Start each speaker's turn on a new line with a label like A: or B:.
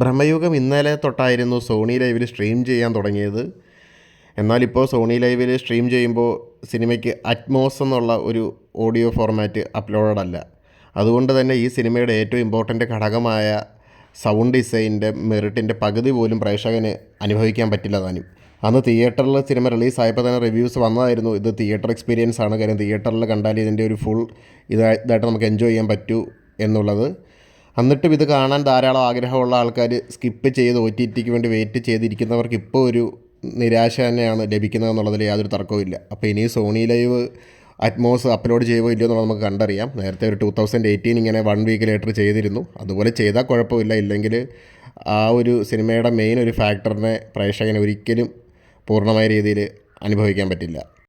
A: ബ്രഹ്മയുഗം ഇന്നലെ തൊട്ടായിരുന്നു സോണി ലൈവിൽ സ്ട്രീം ചെയ്യാൻ തുടങ്ങിയത്. എന്നാലിപ്പോൾ സോണി ലൈവിൽ സ്ട്രീം ചെയ്യുമ്പോൾ സിനിമയ്ക്ക് അറ്റ്മോസ് എന്നുള്ള ഒരു ഓഡിയോ ഫോർമാറ്റ് അപ്ലോഡഡ് അല്ല. അതുകൊണ്ട് തന്നെ ഈ സിനിമയുടെ ഏറ്റവും ഇമ്പോർട്ടൻ്റ് ഘടകമായ സൗണ്ട് ഡിസൈനിൻ്റെ മെറിറ്റിൻ്റെ പകുതി പോലും പ്രേക്ഷകന് അനുഭവിക്കാൻ പറ്റില്ല താനും. അന്ന് തിയേറ്ററിൽ സിനിമ റിലീസായപ്പോൾ തന്നെ റിവ്യൂസ് വന്നതായിരുന്നു, ഇത് തിയേറ്റർ എക്സ്പീരിയൻസ് ആണ്, കാര്യം തിയേറ്ററിൽ കണ്ടാൽ ഇതിൻ്റെ ഒരു ഫുൾ ഇതായിട്ട് നമുക്ക് എൻജോയ് ചെയ്യാൻ പറ്റൂ എന്നുള്ളത്. എന്നിട്ടും ഇത് കാണാൻ ധാരാളം ആഗ്രഹമുള്ള ആൾക്കാർ സ്കിപ്പ് ചെയ്ത് OTTക്ക് വേണ്ടി വെയിറ്റ് ചെയ്തിരിക്കുന്നവർക്ക് ഇപ്പോൾ ഒരു നിരാശ തന്നെയാണ് ലഭിക്കുന്നതെന്നുള്ളതിൽ യാതൊരു തർക്കവുമില്ല. അപ്പോൾ ഇനി സോണി ലൈവ് അറ്റ്മോസ് അപ്ലോഡ് ചെയ്യുമോ ഇല്ലയോ എന്നുള്ളത് നമുക്ക് കണ്ടറിയാം. നേരത്തെ ഒരു 2018 ഇങ്ങനെ 1 വീക്ക് ലേറ്റർ ചെയ്തിരുന്നു. അതുപോലെ ചെയ്താൽ കുഴപ്പമില്ല. ഇല്ലെങ്കിൽ ആ ഒരു സിനിമയുടെ മെയിൻ ഒരു ഫാക്ടറിനെ പ്രേക്ഷകന് ഒരിക്കലും പൂർണ്ണമായ രീതിയിൽ അനുഭവിക്കാൻ പറ്റില്ല.